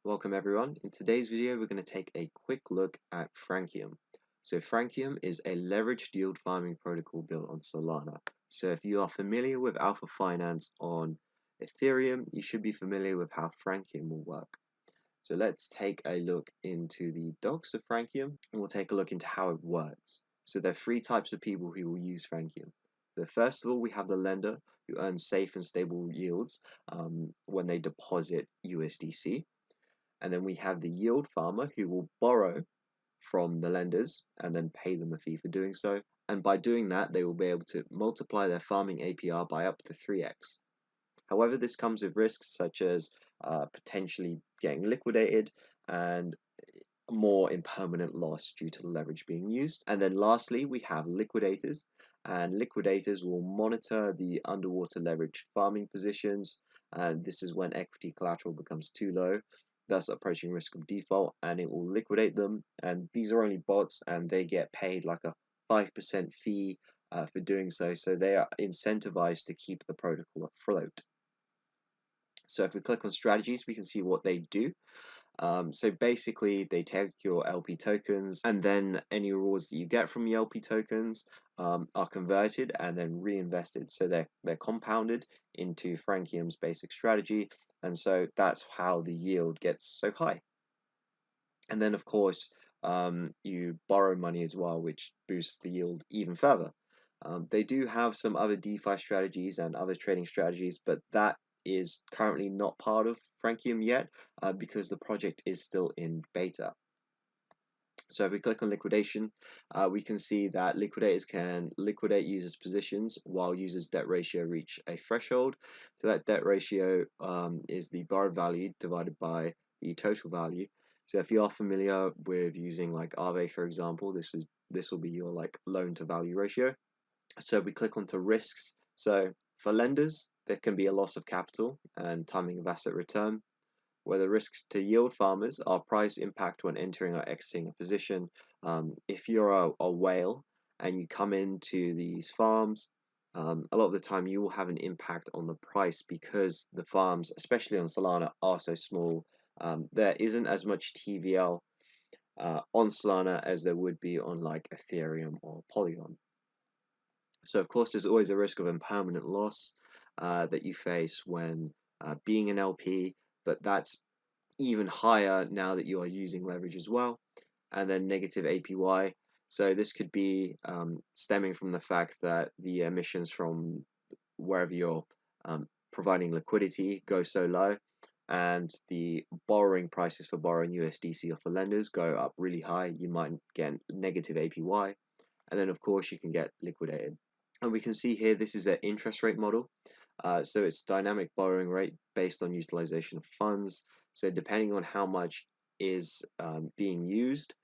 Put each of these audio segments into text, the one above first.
Welcome everyone. In today's video, we're going to take a quick look at Francium. So Francium is a leveraged yield farming protocol built on Solana. So if you are familiar with Alpha Finance on Ethereum, you should be familiar with how Francium will work. So let's take a look into the docs of Francium, and we'll take a look into how it works. So there are three types of people who will use Francium. So first of all, we have the lender who earns safe and stable yields when they deposit USDC. And then we have the yield farmer who will borrow from the lenders and then pay them a fee for doing so. And by doing that, they will be able to multiply their farming APR by up to 3x. However, this comes with risks such as potentially getting liquidated and more impermanent loss due to the leverage being used. And then lastly, we have liquidators. And liquidators will monitor the underwater leveraged farming positions. And this is when equity collateral becomes too low, thus approaching risk of default, and it will liquidate them. And these are only bots, and they get paid like a 5% fee for doing so. So they are incentivized to keep the protocol afloat. So if we click on strategies, we can see what they do. So basically, they take your LP tokens, and then any rewards that you get from your LP tokens are converted and then reinvested. So they're compounded into Francium's basic strategy, and so that's how the yield gets so high. And then, of course, you borrow money as well, which boosts the yield even further. They do have some other DeFi strategies and other trading strategies, but that is currently not part of Francium yet because the project is still in beta. So if we click on liquidation, we can see that liquidators can liquidate users' positions while users' debt ratio reach a threshold. So that debt ratio is the borrowed value divided by the total value. So if you are familiar with using like Aave, for example, this will be your like loan to value ratio. So we click onto risks. So for lenders, there can be a loss of capital and timing of asset return, where the risks to yield farmers are price impact when entering or exiting a position. If you're a whale and you come into these farms, a lot of the time you will have an impact on the price because the farms, especially on Solana, are so small. There isn't as much TVL on Solana as there would be on like Ethereum or Polygon. So of course, there's always a risk of impermanent loss that you face when being an LP, but that's even higher now that you are using leverage as well. And then negative APY. So this could be stemming from the fact that the emissions from wherever you're providing liquidity go so low, and the borrowing prices for borrowing USDC off the lenders go up really high. You might get negative APY, and then of course you can get liquidated. And we can see here this is their interest rate model. So it's dynamic borrowing rate based on utilization of funds. So depending on how much is being used,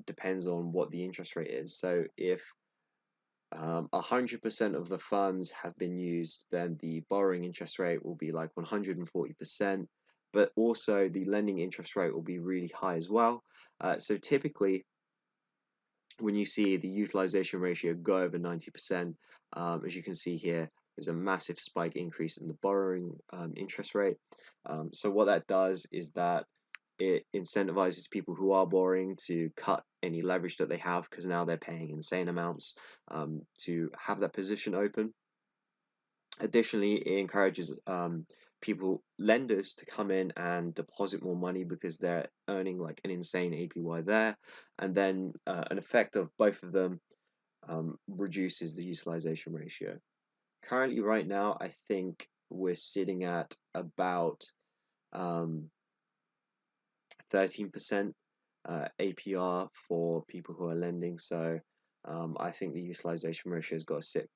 depends on what the interest rate is. So if 100% of the funds have been used, then the borrowing interest rate will be like 140%, but also the lending interest rate will be really high as well. So typically, when you see the utilization ratio go over 90%, as you can see here, there's a massive spike increase in the borrowing interest rate. So what that does is that it incentivizes people who are borrowing to cut any leverage that they have because now they're paying insane amounts to have that position open. Additionally, it encourages lenders to come in and deposit more money because they're earning like an insane APY there, and then an effect of both of them reduces the utilization ratio. Currently, right now, I think we're sitting at about 13% APR for people who are lending. So I think the utilization ratio has got to sit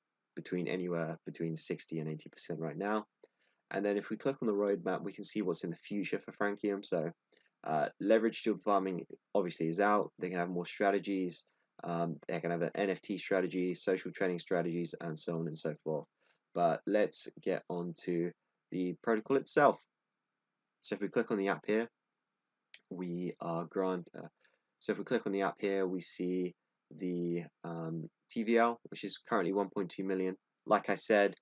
anywhere between 60 and 80% right now. And then if we click on the roadmap, we can see what's in the future for Francium. So leverage yield farming obviously is out. They can have more strategies. They can have an NFT strategy, social trading strategies, and so on and so forth. But let's get on to the protocol itself. So if we click on the app here, we are so if we click on the app here, we see the TVL, which is currently 1.2 million. Like I said,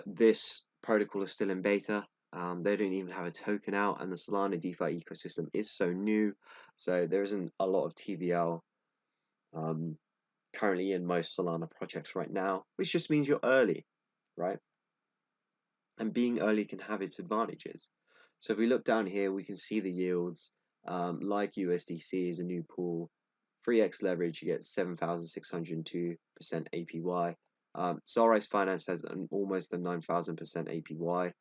this protocol is still in beta, They don't even have a token out, and the Solana DeFi ecosystem is so new, so there isn't a lot of TVL um, currently in most Solana projects right now, which just means you're early, right? And being early can have its advantages. So if we look down here, we can see the yields. Like USDC is a new pool. 3x leverage, you get 7,602% APY. Sunrise Finance has almost a 9,000% APY.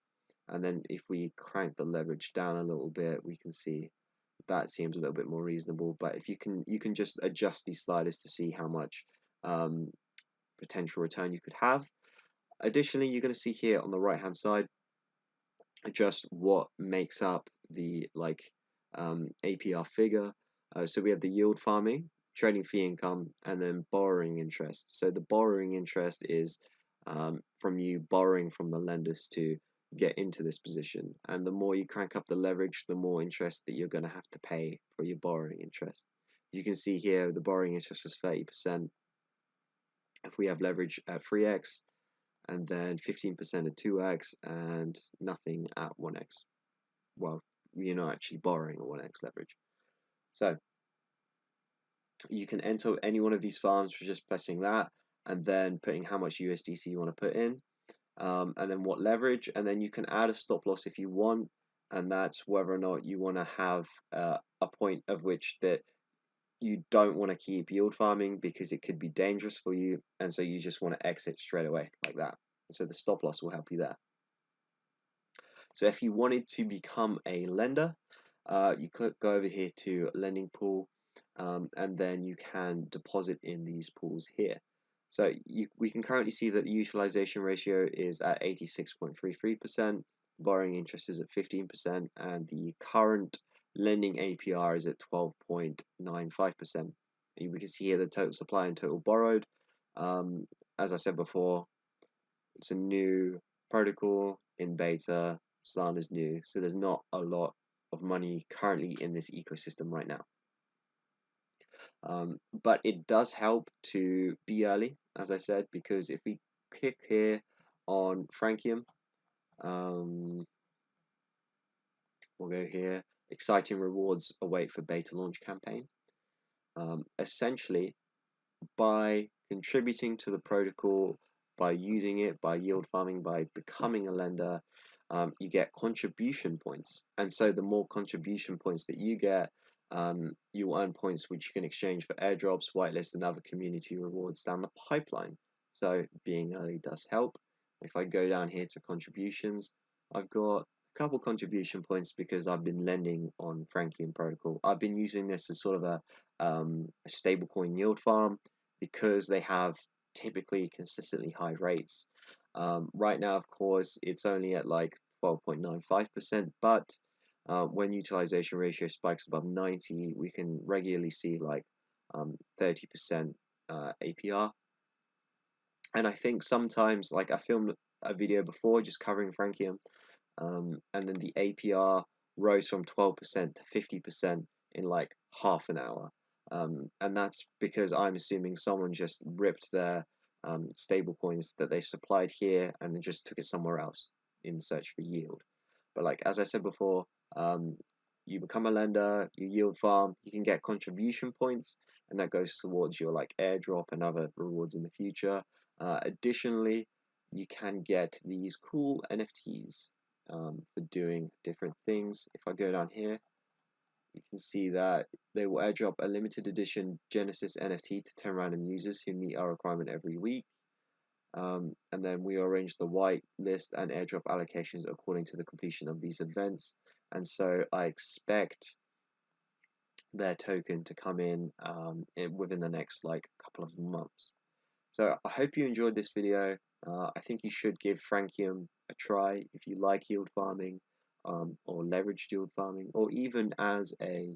And then if we crank the leverage down a little bit, we can see that seems a little bit more reasonable. But if you can just adjust these sliders to see how much um, potential return you could have. Additionally, you're going to see here on the right hand side just what makes up the APR figure. So we have the yield farming, trading fee income, and then borrowing interest. So the borrowing interest is from you borrowing from the lenders to get into this position. And the more you crank up the leverage, the more interest that you're going to have to pay for your borrowing interest. You can see here the borrowing interest was 30%. If we have leverage at 3x, and then 15% at 2x, and nothing at 1x. Well, you're not actually borrowing a 1x leverage. So you can enter any one of these farms for just pressing that, and then putting how much USDC you want to put in, and then what leverage, and then you can add a stop loss if you want, and that's whether or not you want to have a point of which that you don't want to keep yield farming because it could be dangerous for you, and so you just want to exit straight away like that. So the stop loss will help you there. So if you wanted to become a lender, you could go over here to lending pool, and then you can deposit in these pools here. So we can currently see that the utilization ratio is at 86.33%, borrowing interest is at 15%, and the current lending APR is at 12.95%. We can see here the total supply and total borrowed. As I said before, it's a new protocol in beta. Solana is new, so there's not a lot of money currently in this ecosystem right now. But it does help to be early, as I said, because if we click here on Francium, we'll go here. Exciting rewards await for beta launch campaign. Essentially, by contributing to the protocol, by using it, by yield farming, by becoming a lender, you get contribution points. And so the more contribution points that you get, you earn points which you can exchange for airdrops, whitelist, and other community rewards down the pipeline. So being early does help. If I go down here to contributions, I've got a couple contribution points because I've been lending on Francium Protocol. I've been using this as sort of a stablecoin yield farm because they have typically consistently high rates. Right now, of course, it's only at like 12.95%, but when utilization ratio spikes above 90, we can regularly see like 30% APR. And I think sometimes, like I filmed a video before just covering Francium, and then the APR rose from 12% to 50% in like half an hour. And that's because I'm assuming someone just ripped their stable coins that they supplied here and then just took it somewhere else in search for yield. But like as I said before, you become a lender, you yield farm, you can get contribution points, and that goes towards your like airdrop and other rewards in the future. Additionally, you can get these cool NFTs for doing different things. If I go down here, you can see that they will airdrop a limited edition Genesis NFT to 10 random users who meet our requirement every week. And then we arrange the white list and airdrop allocations according to the completion of these events. And so I expect their token to come in within the next like couple of months. So I hope you enjoyed this video. I think you should give Francium a try if you like yield farming, or leveraged yield farming, or even as a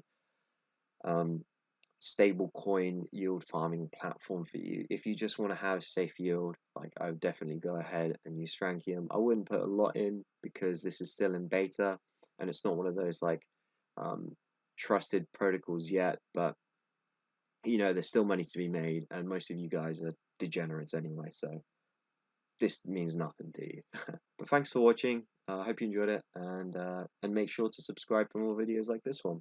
stable coin yield farming platform for you. If you just want to have safe yield, like I would definitely go ahead and use Francium. I wouldn't put a lot in because this is still in beta and it's not one of those like trusted protocols yet, but you know there's still money to be made and most of you guys are degenerates anyway, so this means nothing to you. But thanks for watching. I hope you enjoyed it, and make sure to subscribe for more videos like this one.